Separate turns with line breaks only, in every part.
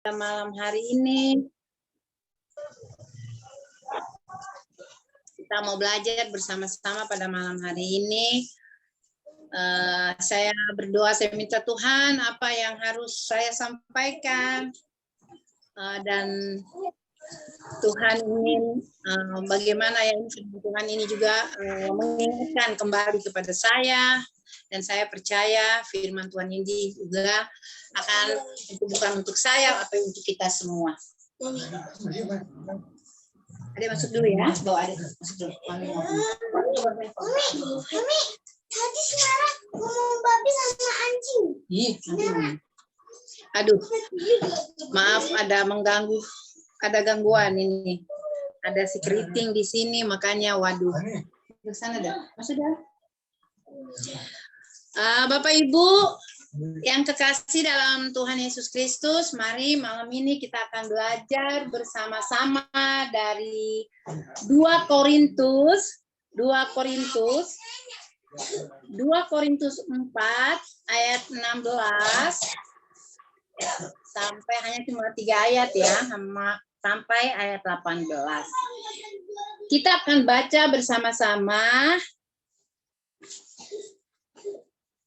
Malam hari ini kita mau belajar bersama-sama pada malam hari ini. Saya berdoa, saya minta Tuhan apa yang harus saya sampaikan, dan Tuhan ingin bagaimana yang Tuhan ini juga mengingatkan kembali kepada saya, dan saya percaya firman Tuhan ini juga akan bukan untuk saya, tapi untuk kita semua. Ada masuk dulu ya, bawa ada masuk dulu.
Mami, tadi sekarang ngomong babi sama anjing.
Aduh, maaf ada mengganggu, ada gangguan ini. Ada si keriting di sini, makanya waduh. Di sana dah, masuk dah. Bapak Ibu yang kekasih dalam Tuhan Yesus Kristus, mari malam ini kita akan belajar bersama-sama dari 2 Korintus 4 ayat 16 sampai hanya cuma 3 ayat ya, sampai ayat 18. Kita akan baca bersama-sama.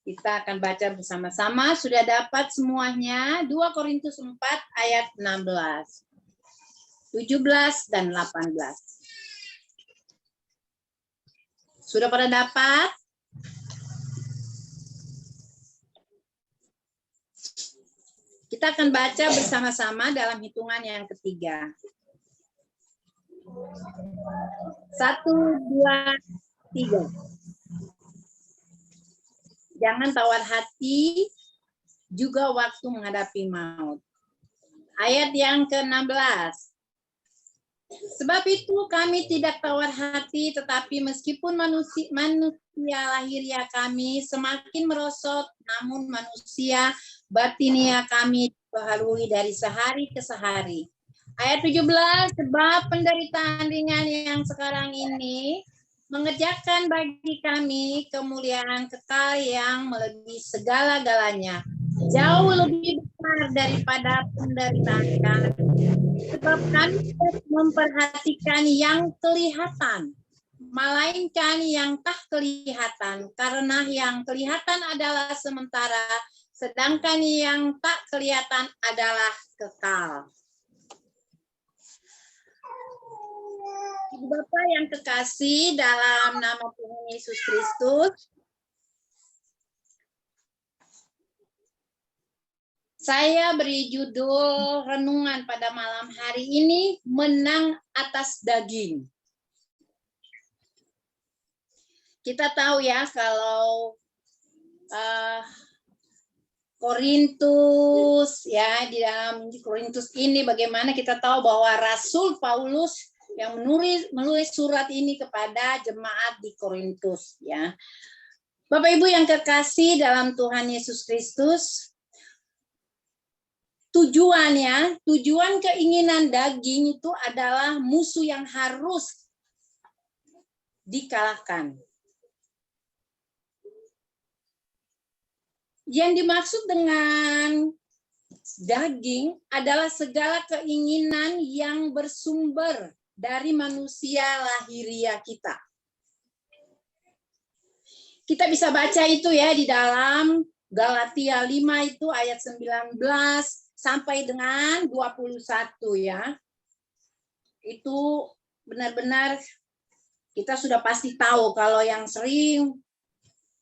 Kita akan baca bersama-sama. Sudah dapat semuanya? 2 Korintus 4 ayat 16, 17 dan 18. Sudah pada dapat? Kita akan baca bersama-sama dalam hitungan yang ketiga. 1, 2, 3. Jangan tawar hati juga waktu menghadapi maut. Ayat yang ke-16. Sebab itu kami tidak tawar hati, tetapi meskipun manusia lahiriah kami semakin merosot, namun manusia batinia kami diperbarui dari sehari ke sehari. Ayat 17, sebab penderitaan ringan yang sekarang ini mengerjakan bagi kami kemuliaan kekal yang melebihi segala-galanya, jauh lebih besar daripada penderitaan kami. Sebab kami memperhatikan yang kelihatan, melainkan yang tak kelihatan, karena yang kelihatan adalah sementara, sedangkan yang tak kelihatan adalah kekal. Ibu Bapak yang kekasih dalam nama Tuhan Yesus Kristus, saya beri judul renungan pada malam hari ini, menang atas daging. Kita tahu ya kalau Korintus ya, di dalam Korintus ini bagaimana kita tahu bahwa Rasul Paulus yang menulis surat ini kepada jemaat di Korintus ya. Bapak Ibu yang kekasih dalam Tuhan Yesus Kristus, tujuan keinginan daging itu adalah musuh yang harus dikalahkan. Yang dimaksud dengan daging adalah segala keinginan yang bersumber dari manusia lahiriah kita. Kita bisa baca itu ya di dalam Galatia 5 itu ayat 19 sampai dengan 21 ya. Itu benar-benar kita sudah pasti tahu, kalau yang sering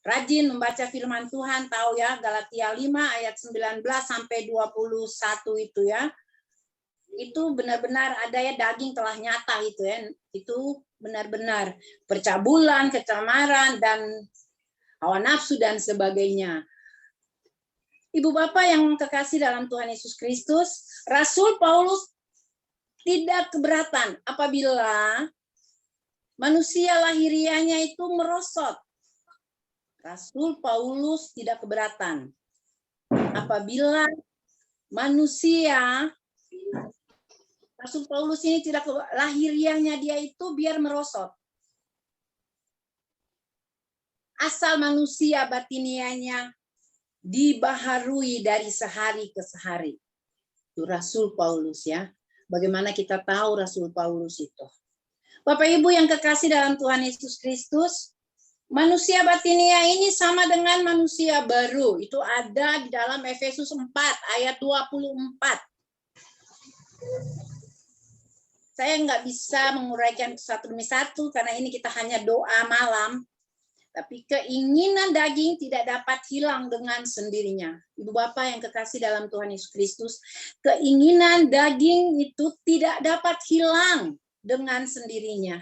rajin membaca firman Tuhan tahu ya, Galatia 5 ayat 19 sampai 21 itu ya. Itu benar-benar ada ya, daging telah nyata itu ya. Itu benar-benar percabulan, kecemaran, dan hawa nafsu dan sebagainya. Ibu Bapak yang kekasih dalam Tuhan Yesus Kristus, Rasul Paulus tidak keberatan apabila manusia lahiriahnya itu merosot. Rasul Paulus tidak keberatan apabila manusia, Rasul Paulus ini tidak, lahiriahnya dia itu biar merosot. Asal manusia batinianya dibaharui dari sehari ke sehari. Itu Rasul Paulus ya. Bagaimana kita tahu Rasul Paulus itu? Bapak Ibu yang kekasih dalam Tuhan Yesus Kristus, manusia batinia ini sama dengan manusia baru. Itu ada di dalam Efesus 4 ayat 24. Saya nggak bisa menguraikan satu demi satu karena ini kita hanya doa malam. Tapi keinginan daging tidak dapat hilang dengan sendirinya. Ibu Bapak yang kekasih dalam Tuhan Yesus Kristus, keinginan daging itu tidak dapat hilang dengan sendirinya.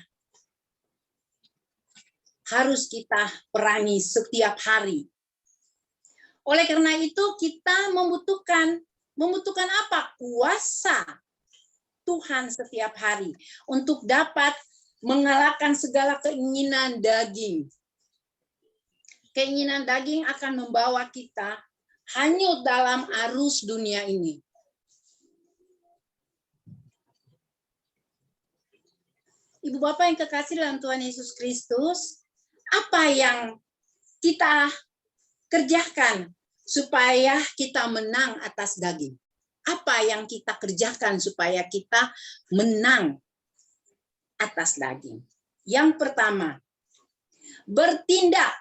Harus kita perangi setiap hari. Oleh karena itu kita membutuhkan apa? Kuasa Tuhan setiap hari untuk dapat mengalahkan segala keinginan daging. Keinginan daging akan membawa kita hanyut dalam arus dunia ini. Ibu Bapak yang kekasih dalam Tuhan Yesus Kristus, apa yang kita kerjakan supaya kita menang atas daging? Apa yang kita kerjakan supaya kita menang atas daging? Yang pertama, bertindak.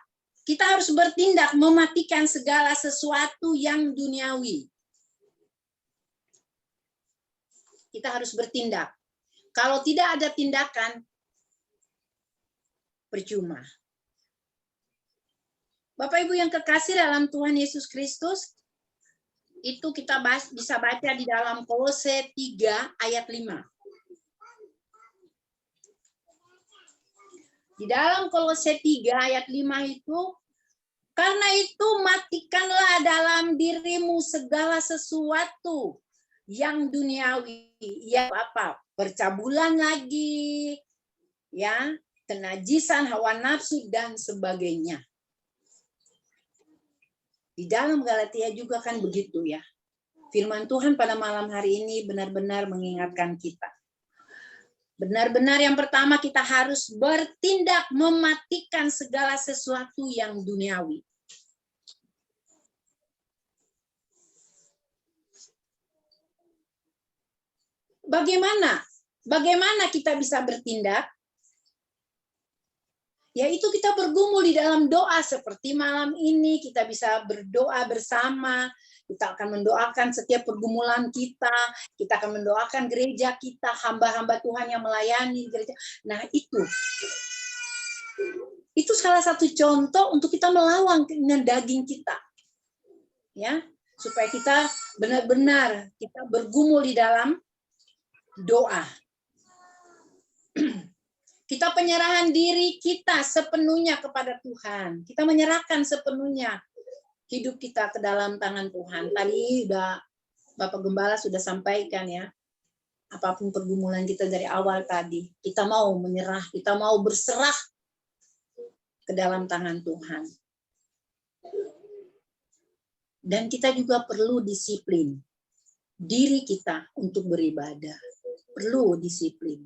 Kita harus bertindak mematikan segala sesuatu yang duniawi. Kita harus bertindak. Kalau tidak ada tindakan, percuma. Bapak Ibu yang kekasih dalam Tuhan Yesus Kristus, itu kita bisa baca di dalam Kolose 3 ayat 5. Di dalam Kolose 3 ayat 5 itu, karena itu matikanlah dalam dirimu segala sesuatu yang duniawi, ya apa? Percabulan lagi, ya, kenajisan, hawa nafsu dan sebagainya. Di dalam Galatia juga kan begitu ya. Firman Tuhan pada malam hari ini benar-benar mengingatkan kita. Benar-benar yang pertama kita harus bertindak mematikan segala sesuatu yang duniawi. Bagaimana kita bisa bertindak? Yaitu kita bergumul di dalam doa seperti malam ini, kita bisa berdoa bersama, kita akan mendoakan setiap pergumulan kita akan mendoakan gereja kita, hamba-hamba Tuhan yang melayani gereja. Nah, itu salah satu contoh untuk kita melawan keinginan daging kita. Ya, supaya kita benar-benar kita bergumul di dalam doa. Kita penyerahan diri kita sepenuhnya kepada Tuhan. Kita menyerahkan sepenuhnya hidup kita ke dalam tangan Tuhan. Tadi Bapak Gembala sudah sampaikan ya. Apapun pergumulan kita dari awal tadi, kita mau menyerah, kita mau berserah ke dalam tangan Tuhan. Dan kita juga perlu disiplin diri kita untuk beribadah. Perlu disiplin.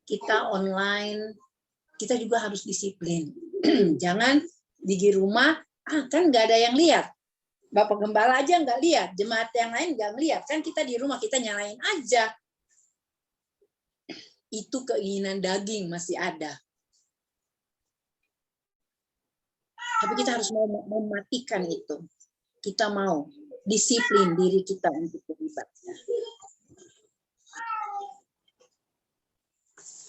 Kita online, kita juga harus disiplin. Jangan di rumah, kan nggak ada yang lihat. Bapak Gembala aja nggak lihat, jemaat yang lain nggak lihat. Kan kita di rumah, kita nyalain aja. Itu keinginan daging masih ada. Tapi kita harus mau mematikan itu. Kita mau disiplin diri kita untuk beribadah.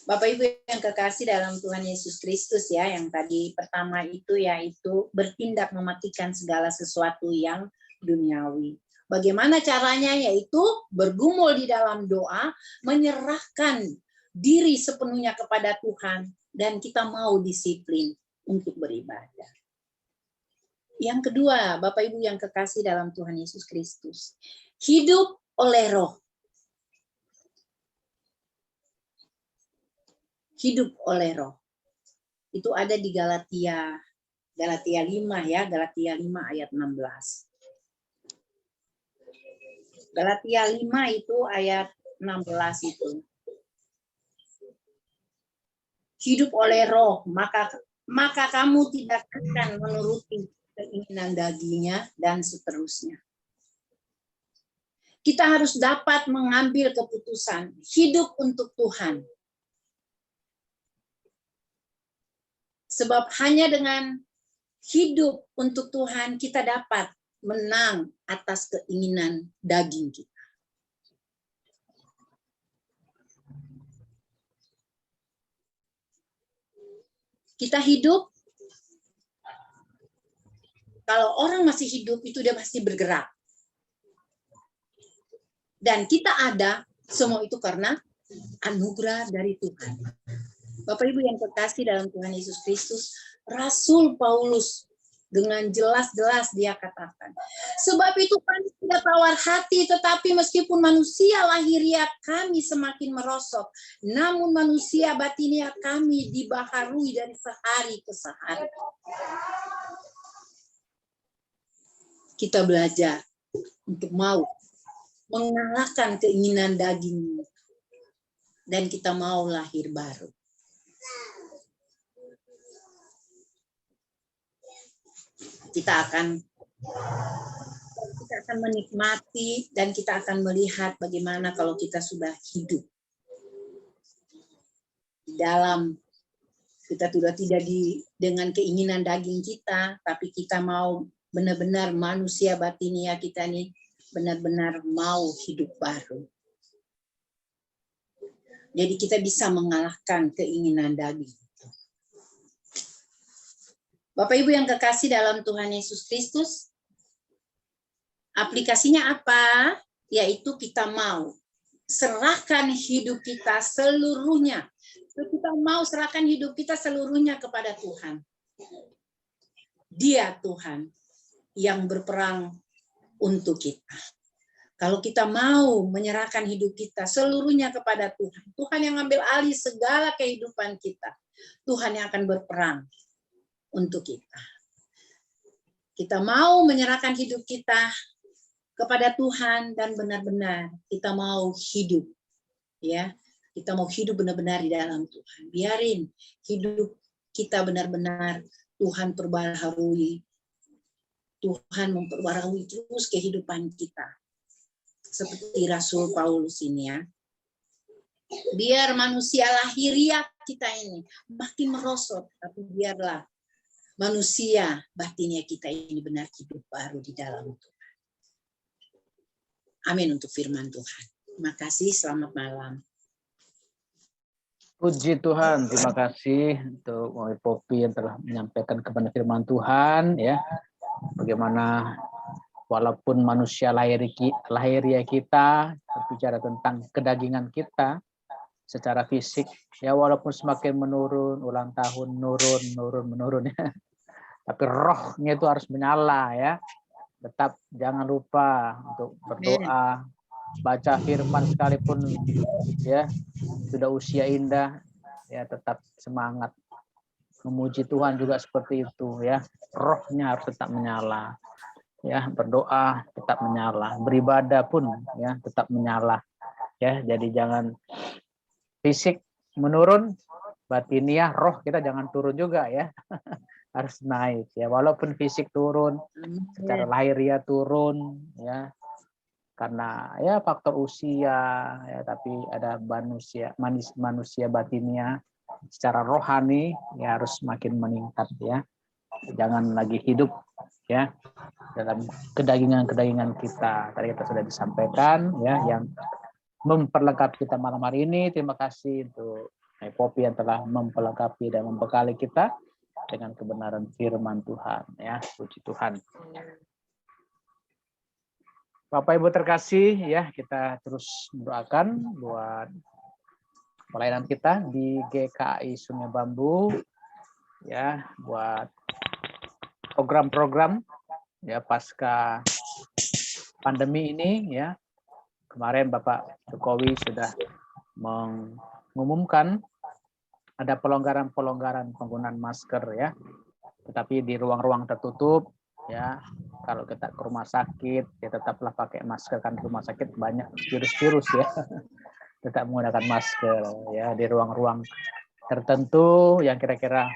Bapak Ibu yang kekasih dalam Tuhan Yesus Kristus ya, yang tadi pertama itu yaitu bertindak mematikan segala sesuatu yang duniawi. Bagaimana caranya? Yaitu bergumul di dalam doa, menyerahkan diri sepenuhnya kepada Tuhan, dan kita mau disiplin untuk beribadah. Yang kedua, Bapak Ibu yang kekasih dalam Tuhan Yesus Kristus, hidup oleh Roh. Hidup oleh Roh. Itu ada di Galatia 5 ya, Galatia 5 ayat 16. Galatia 5 itu ayat 16 itu. Hidup oleh Roh, maka kamu tidak akan menuruti keinginan dagingnya dan seterusnya. Kita harus dapat mengambil keputusan hidup untuk Tuhan. Sebab hanya dengan hidup untuk Tuhan kita dapat menang atas keinginan daging kita. Kita hidup, kalau orang masih hidup itu dia pasti bergerak. Dan kita ada, semua itu karena anugerah dari Tuhan. Bapak Ibu yang terkasih dalam Tuhan Yesus Kristus, Rasul Paulus dengan jelas-jelas dia katakan, sebab itu kami tidak tawar hati, tetapi meskipun manusia lahiriah kami semakin merosot, namun manusia batiniah kami dibaharui dari sehari ke sehari. Kita belajar untuk mau mengalahkan keinginan daging dan kita mau lahir baru. Kita akan menikmati dan kita akan melihat bagaimana kalau kita sudah hidup di dalam, kita sudah tidak dengan keinginan daging kita, tapi kita mau benar-benar manusia batinia kita nih benar-benar mau hidup baru. Jadi kita bisa mengalahkan keinginan daging. Bapak Ibu yang kekasih dalam Tuhan Yesus Kristus, aplikasinya apa? Yaitu kita mau serahkan hidup kita seluruhnya. Kita mau serahkan hidup kita seluruhnya kepada Tuhan. Dia Tuhan yang berperang untuk kita. Kalau kita mau menyerahkan hidup kita seluruhnya kepada Tuhan, Tuhan yang ambil alih segala kehidupan kita, Tuhan yang akan berperang untuk kita. Kita mau menyerahkan hidup kita kepada Tuhan dan benar-benar kita mau hidup, ya. Kita mau hidup benar-benar di dalam Tuhan. Biarin hidup kita benar-benar Tuhan perbaharui. Tuhan memperbarui terus kehidupan kita. Seperti Rasul Paulus ini, ya. Biar manusia lahiriah kita ini makin merosot, tapi biarlah manusia batinnya kita ini benar hidup baru di dalam Tuhan. Amin untuk firman Tuhan. Terima kasih, selamat malam.
Puji Tuhan, terima kasih untuk Mami Poppy yang telah menyampaikan kepada firman Tuhan, ya. Bagaimana walaupun manusia lahiriah kita berbicara tentang kedagingan kita secara fisik, ya walaupun semakin menurun, ulang tahun menurun ya. Tapi rohnya itu harus menyala, ya. Tetap jangan lupa untuk berdoa, baca firman sekalipun ya sudah usia indah, ya tetap semangat. Memuji Tuhan juga seperti itu, ya. Rohnya harus tetap menyala. Ya, berdoa tetap menyala, beribadah pun ya tetap menyala. Ya, jadi jangan fisik menurun, batiniah, roh kita jangan turun juga, ya. Harus naik, ya. Walaupun fisik turun, secara lahiriah turun, ya. Karena ya faktor usia, ya, tapi ada manusia batinia secara rohani ya harus makin meningkat, ya. Jangan lagi hidup ya dalam kedagingan kita. Tadi kita sudah disampaikan, ya, yang memperlengkapi kita malam hari ini. Terima kasih untuk Mami Poppy yang telah memperlengkapi dan membekali kita dengan kebenaran firman Tuhan, ya. Puji Tuhan. Bapak Ibu terkasih, ya, kita terus mendoakan buat pelayanan kita di GKI Sungai Bambu, ya, buat program-program ya pasca pandemi ini, ya. Kemarin Bapak Jokowi sudah mengumumkan ada pelonggaran penggunaan masker, ya. Tetapi di ruang-ruang tertutup, ya. Kalau kita ke rumah sakit, ya tetaplah pakai masker, kan di rumah sakit banyak virus-virus, ya. Tetap menggunakan masker, ya, di ruang-ruang tertentu yang kira-kira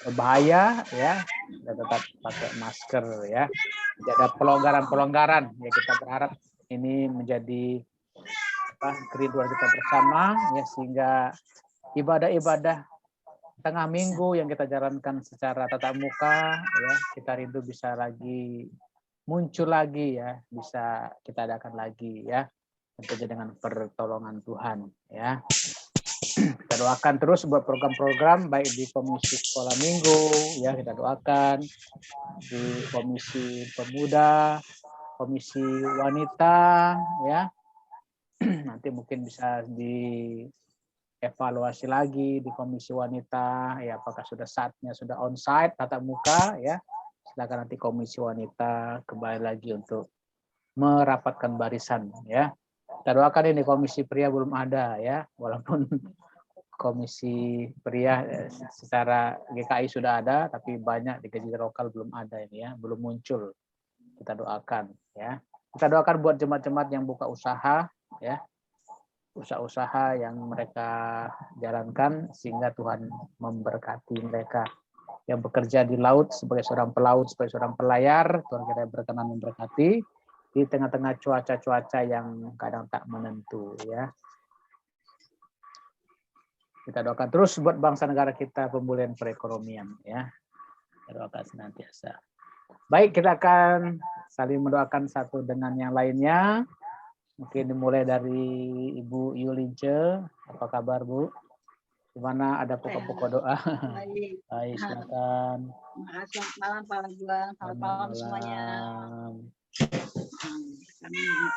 berbahaya, ya, dan tetap pakai masker, ya. Jadi ada pelonggaran, ya, kita berharap ini menjadi kerinduan kita bersama, ya, sehingga ibadah-ibadah tengah minggu yang kita jalankan secara tatap muka, ya, kita rindu bisa lagi muncul lagi, ya, bisa kita adakan lagi, ya, tentunya dengan pertolongan Tuhan, ya. Kita doakan terus buat program-program baik di Komisi Sekolah Minggu, ya, kita doakan di Komisi Pemuda, Komisi Wanita, ya. Nanti mungkin bisa dievaluasi lagi di Komisi Wanita, ya, apakah sudah saatnya sudah onsite tatap muka, ya. Silakan nanti Komisi Wanita kembali lagi untuk merapatkan barisan, ya. Kita doakan ini Komisi Pria belum ada, ya, walaupun Komisi Pria secara GKI sudah ada, tapi banyak di gaji lokal belum ada ini, ya, belum muncul. Kita doakan, ya. Kita doakan buat jemaat-jemaat yang buka usaha, ya, usaha-usaha yang mereka jalankan sehingga Tuhan memberkati mereka. Yang bekerja di laut sebagai seorang pelaut, sebagai seorang pelayar, Tuhan kita berkenan memberkati di tengah-tengah cuaca-cuaca yang kadang tak menentu, ya. Kita doakan terus buat bangsa negara kita pemulihan perekonomian, ya. Kita doakan senantiasa. Baik, kita akan saling mendoakan satu dengan yang lainnya. Mungkin dimulai dari Ibu Yulince. Apa kabar, Bu? Gimana, ada pokok-pokok doa?
Baik.
Baik, silakan.
Selamat malam Pak Laguan. Selamat malam semuanya. Kami